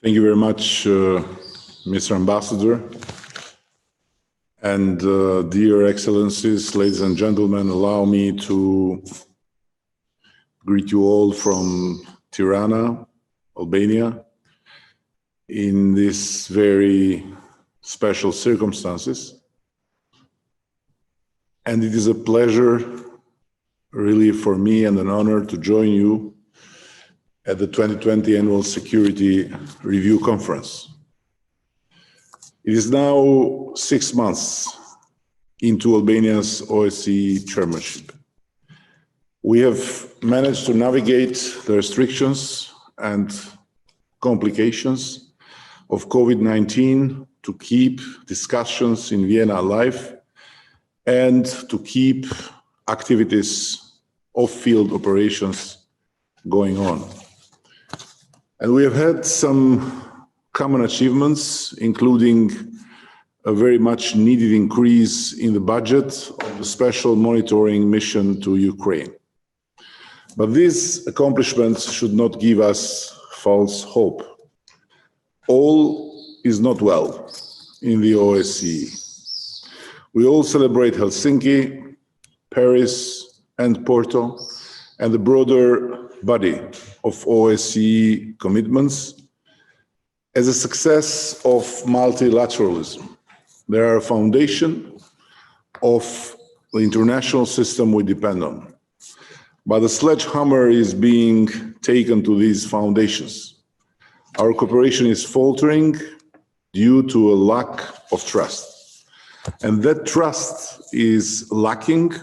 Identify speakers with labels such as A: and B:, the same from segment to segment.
A: Thank you very much, Mr. Ambassador. And dear Excellencies, ladies and gentlemen, allow me to greet you all from Tirana, Albania, in these very special circumstances. And it is a pleasure, really, for me and an honor to join you at the 2020 Annual Security Review Conference. It is now 6 months into Albania's OSCE chairmanship. We have managed to navigate the restrictions and complications of COVID-19 to keep discussions in Vienna alive and to keep activities of field operations going on. And we have had some common achievements, including a very much needed increase in the budget of the special monitoring mission to Ukraine. But these accomplishments should not give us false hope. All is not well in the OSCE. We all celebrate Helsinki, Paris, and Porto, and the broader body of OSCE commitments as a success of multilateralism. They are a foundation of the international system we depend on. But the sledgehammer is being taken to these foundations. Our cooperation is faltering due to a lack of trust. And that trust is lacking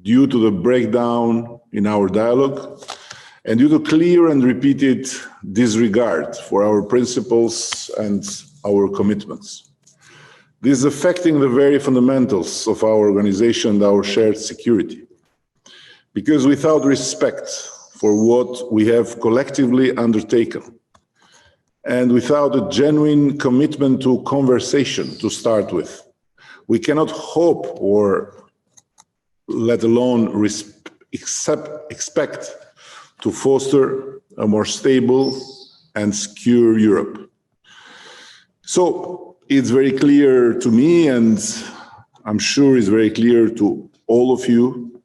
A: due to the breakdown in our dialogue and due to clear and repeated disregard for our principles and our commitments. This is affecting the very fundamentals of our organization and our shared security. Because without respect for what we have collectively undertaken, and without a genuine commitment to conversation to start with, we cannot hope or let alone expect to foster a more stable and secure Europe. So it's very clear to me, and I'm sure it's very clear to all of you,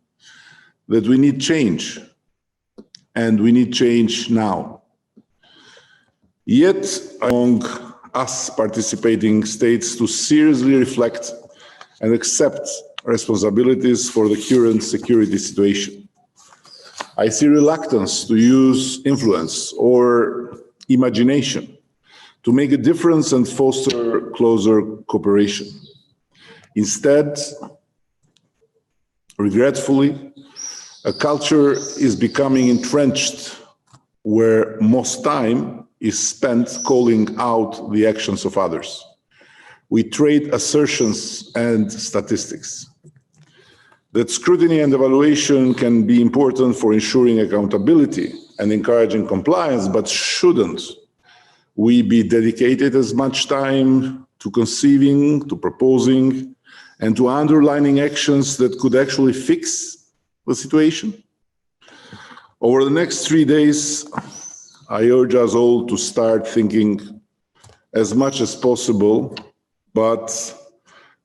A: that we need change, and we need change now. Yet, among us participating states to seriously reflect and accept responsibilities for the current security situation. I see reluctance to use influence or imagination to make a difference and foster closer cooperation. Instead, regretfully, a culture is becoming entrenched where most time is spent calling out the actions of others. We trade assertions and statistics. That scrutiny and evaluation can be important for ensuring accountability and encouraging compliance, but shouldn't we be dedicated as much time to conceiving, to proposing, and to underlining actions that could actually fix the situation? Over the next 3 days, I urge us all to start thinking as much as possible, but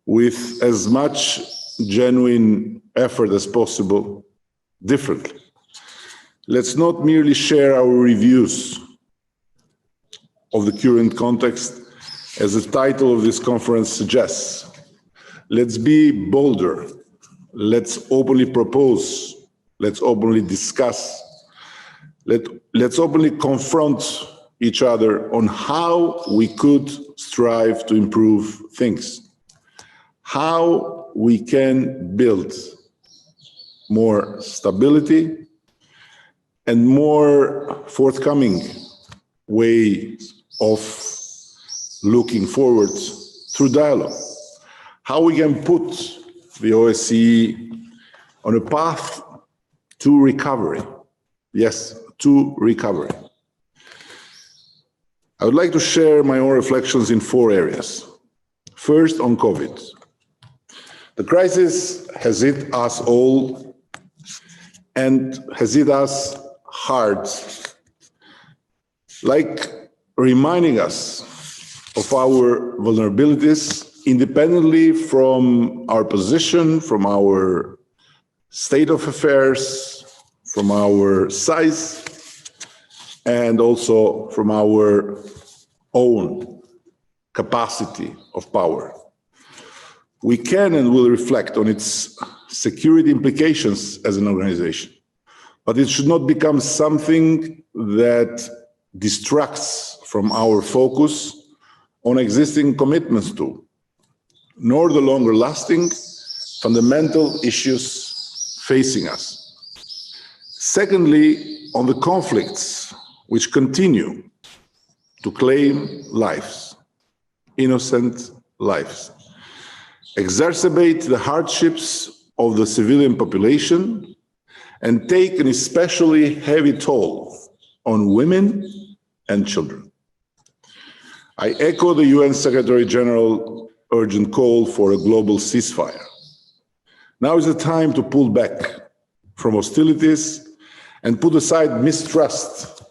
A: with as much genuine effort as possible, differently. Let's not merely share our reviews of the current context, as the title of this conference suggests. Let's be bolder. Let's openly propose. Let's openly discuss. Let's openly confront each other on how we could strive to improve things, how we can build more stability and more forthcoming ways of looking forward through dialogue, how we can put the OSCE on a path to recovery. Yes, to recovery. I would like to share my own reflections in 4 areas. First, on COVID. The crisis has hit us all and has hit us hard. Like reminding us of our vulnerabilities independently from our position, from our state of affairs, from our size, and also from our own capacity of power. We can and will reflect on its security implications as an organization, but it should not become something that distracts from our focus on existing commitments to, nor the longer-lasting fundamental issues facing us. Secondly, on the conflicts which continue to claim lives, innocent lives, exacerbate the hardships of the civilian population, and take an especially heavy toll on women and children. I echo the UN Secretary General's urgent call for a global ceasefire. Now is the time to pull back from hostilities and put aside mistrust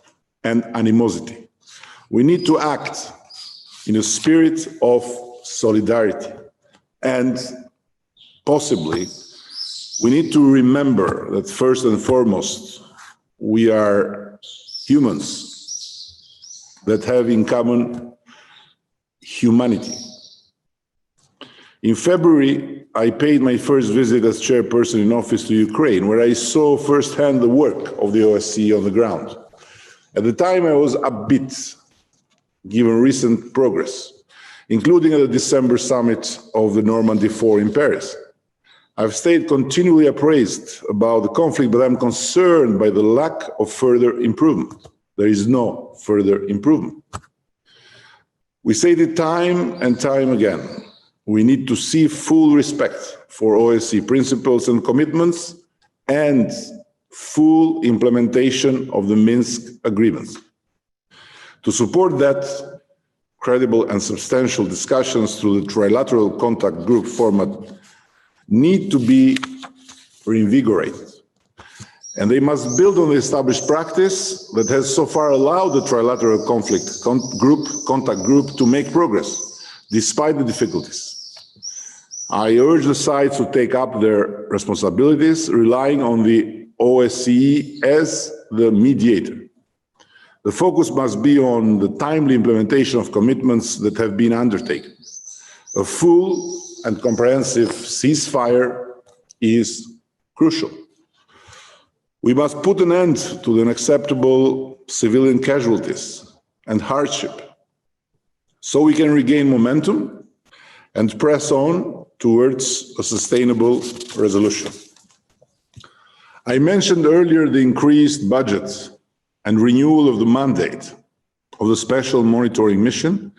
A: and animosity. We need to act in a spirit of solidarity, and possibly we need to remember that first and foremost, we are humans that have in common humanity. In February, I paid my first visit as chairperson-in-office to Ukraine, where I saw firsthand the work of the OSCE on the ground. At the time, I was upbeat, given recent progress, including at the December summit of the Normandy 4 in Paris. I've stayed continually appraised about the conflict, but I'm concerned by the lack of further improvement. There is no further improvement. We say it time and time again. We need to see full respect for OSCE principles and commitments and full implementation of the Minsk agreements. To support that, credible and substantial discussions through the trilateral contact group format need to be reinvigorated. And they must build on the established practice that has so far allowed the trilateral contact group to make progress, despite the difficulties. I urge the sides to take up their responsibilities, relying on the OSCE as the mediator. The focus must be on the timely implementation of commitments that have been undertaken. A full and comprehensive ceasefire is crucial. We must put an end to the unacceptable civilian casualties and hardship, so we can regain momentum and press on towards a sustainable resolution. I mentioned earlier the increased budget and renewal of the mandate of the Special Monitoring Mission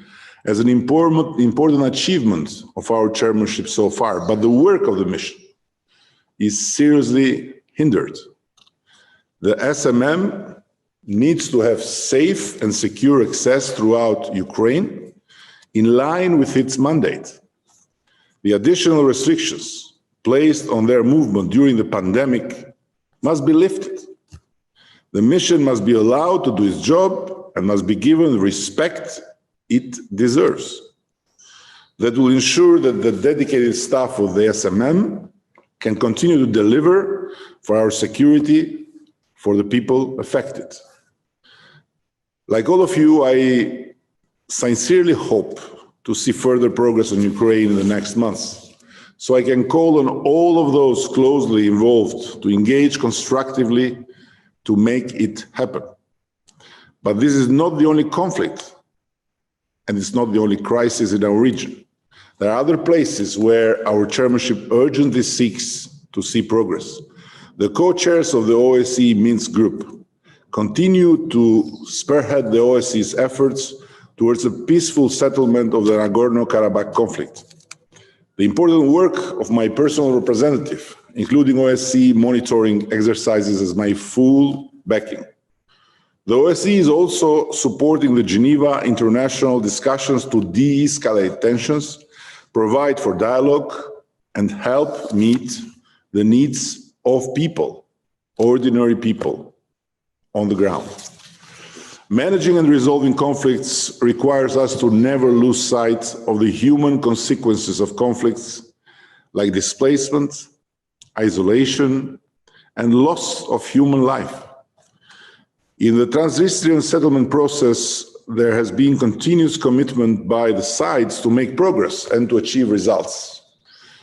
A: as an important achievement of our chairmanship so far, but the work of the mission is seriously hindered. The SMM needs to have safe and secure access throughout Ukraine in line with its mandate. The additional restrictions placed on their movement during the pandemic must be lifted. The mission must be allowed to do its job and must be given the respect it deserves. That will ensure that the dedicated staff of the SMM can continue to deliver for our security, for the people affected. Like all of you, I sincerely hope to see further progress in Ukraine in the next months, so I can call on all of those closely involved to engage constructively to make it happen. But this is not the only conflict, and it's not the only crisis in our region. There are other places where our chairmanship urgently seeks to see progress. The co-chairs of the OSCE Minsk Group continue to spearhead the OSCE's efforts towards a peaceful settlement of the Nagorno-Karabakh conflict. The important work of my personal representative, including OSCE monitoring exercises, has my full backing. The OSCE is also supporting the Geneva international discussions to de-escalate tensions, provide for dialogue, and help meet the needs of people, ordinary people on the ground. Managing and resolving conflicts requires us to never lose sight of the human consequences of conflicts, like displacement, isolation, and loss of human life. In the Transnistrian settlement process, there has been continuous commitment by the sides to make progress and to achieve results.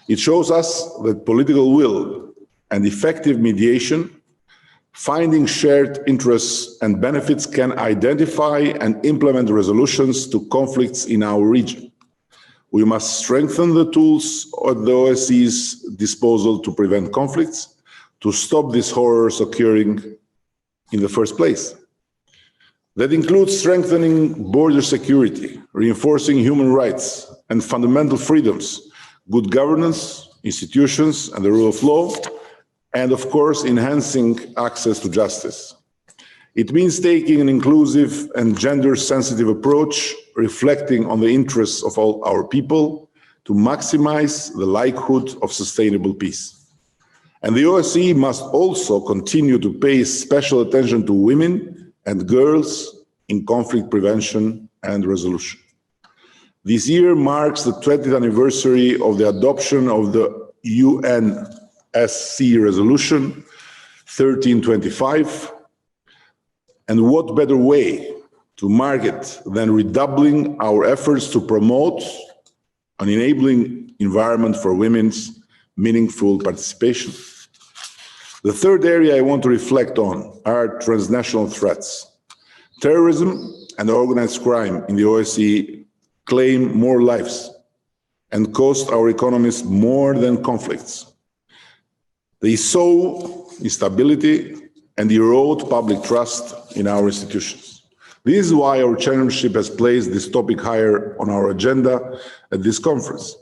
A: It shows us that political will and effective mediation, finding shared interests and benefits, can identify and implement resolutions to conflicts in our region. We must strengthen the tools at the OSCE's disposal to prevent conflicts, to stop these horrors occurring in the first place. That includes strengthening border security, reinforcing human rights and fundamental freedoms, good governance, institutions and the rule of law, and of course, enhancing access to justice. It means taking an inclusive and gender-sensitive approach, reflecting on the interests of all our people, to maximize the likelihood of sustainable peace. And the OSCE must also continue to pay special attention to women and girls in conflict prevention and resolution. This year marks the 20th anniversary of the adoption of the OSCE Resolution 1325, and what better way to mark it than redoubling our efforts to promote an enabling environment for women's meaningful participation. The third area I want to reflect on are transnational threats. Terrorism and organized crime in the OSCE claim more lives and cost our economies more than conflicts. They sow instability and erode public trust in our institutions. This is why our chairmanship has placed this topic higher on our agenda at this conference.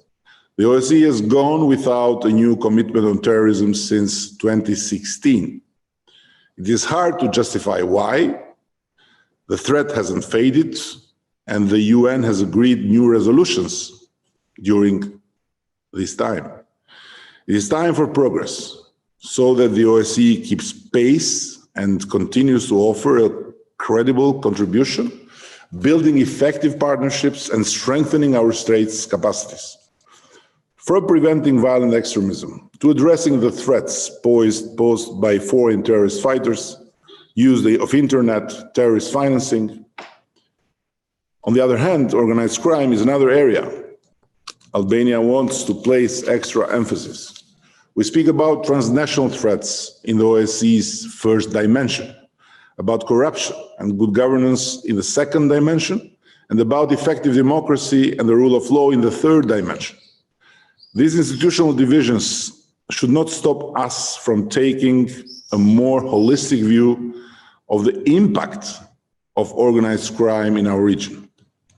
A: The OSCE has gone without a new commitment on terrorism since 2016. It is hard to justify why. The threat hasn't faded, and the UN has agreed new resolutions during this time. It is time for progress, so that the OSCE keeps pace and continues to offer a credible contribution, building effective partnerships and strengthening our states' capacities. From preventing violent extremism to addressing the threats posed by foreign terrorist fighters, use of internet, terrorist financing. On the other hand, organized crime is another area Albania wants to place extra emphasis. We speak about transnational threats in the OSCE's first dimension, about corruption and good governance in the second dimension, and about effective democracy and the rule of law in the third dimension. These institutional divisions should not stop us from taking a more holistic view of the impact of organized crime in our region.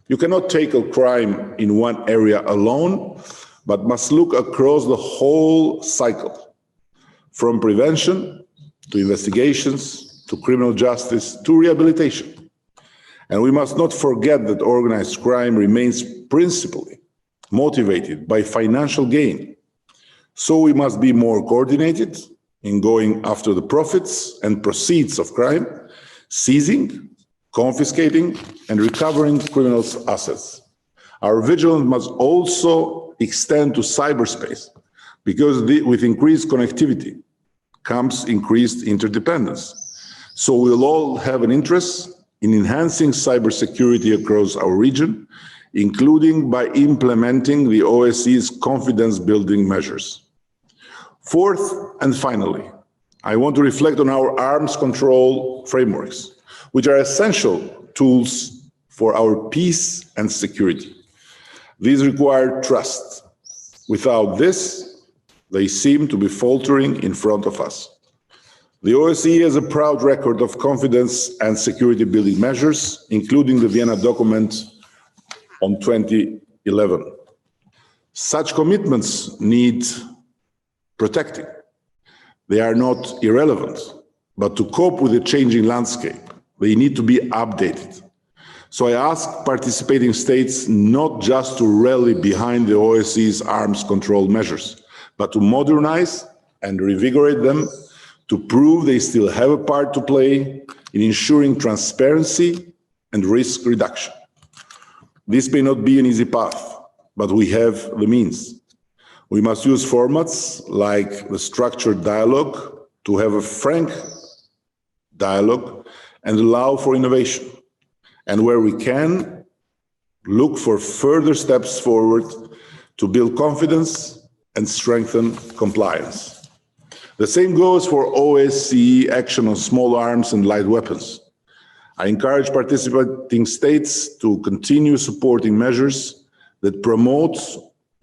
A: You cannot tackle crime in one area alone, but must look across the whole cycle, from prevention to investigations, to criminal justice, to rehabilitation. And we must not forget that organized crime remains principally motivated by financial gain. So we must be more coordinated in going after the profits and proceeds of crime, seizing, confiscating, and recovering criminals' assets. Our vigilance must also extend to cyberspace, because with increased connectivity comes increased interdependence. So we'll all have an interest in enhancing cybersecurity across our region, including by implementing the OSCE's confidence-building measures. Fourth, and finally, I want to reflect on our arms control frameworks, which are essential tools for our peace and security. These require trust. Without this, they seem to be faltering in front of us. The OSCE has a proud record of confidence and security-building measures, including the Vienna document on 2011. Such commitments need protecting. They are not irrelevant, but to cope with the changing landscape, they need to be updated. So I ask participating states not just to rally behind the OSCE's arms control measures, but to modernize and revigorate them, to prove they still have a part to play in ensuring transparency and risk reduction. This may not be an easy path, but we have the means. We must use formats like the structured dialogue to have a frank dialogue and allow for innovation. And where we can, look for further steps forward to build confidence and strengthen compliance. The same goes for OSCE action on small arms and light weapons. I encourage participating states to continue supporting measures that promote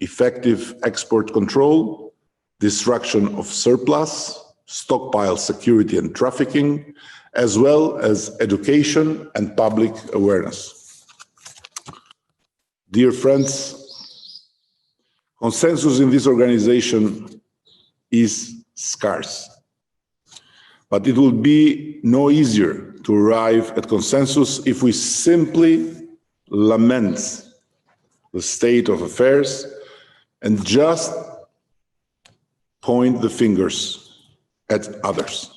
A: effective export control, destruction of surplus, stockpile security and trafficking, as well as education and public awareness. Dear friends, consensus in this organization is scarce, but it will be no easier to arrive at consensus if we simply lament the state of affairs and just point the fingers at others.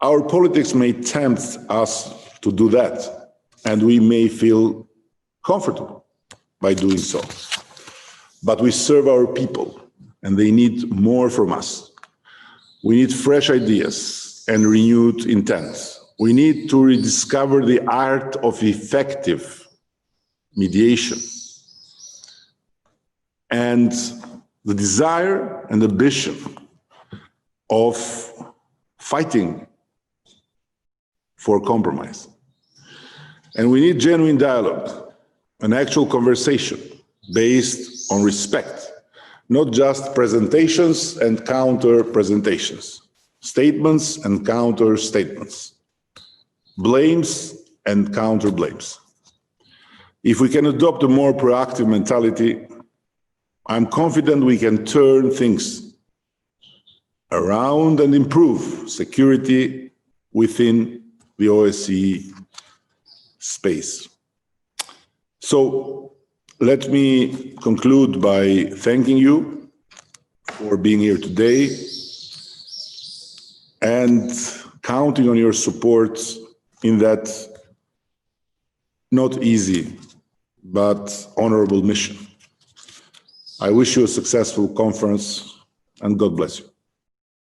A: Our politics may tempt us to do that, and we may feel comfortable by doing so. But we serve our people, and they need more from us. We need fresh ideas and renewed intent. We need to rediscover the art of effective mediation and the desire and ambition of fighting for compromise. And we need genuine dialogue, an actual conversation based on respect, not just presentations and counter-presentations, statements and counter-statements, blames and counter-blames. If we can adopt a more proactive mentality, I'm confident we can turn things around and improve security within the OSCE space. So let me conclude by thanking you for being here today and counting on your support in that not easy but honorable mission. I wish you a successful conference, and God bless you.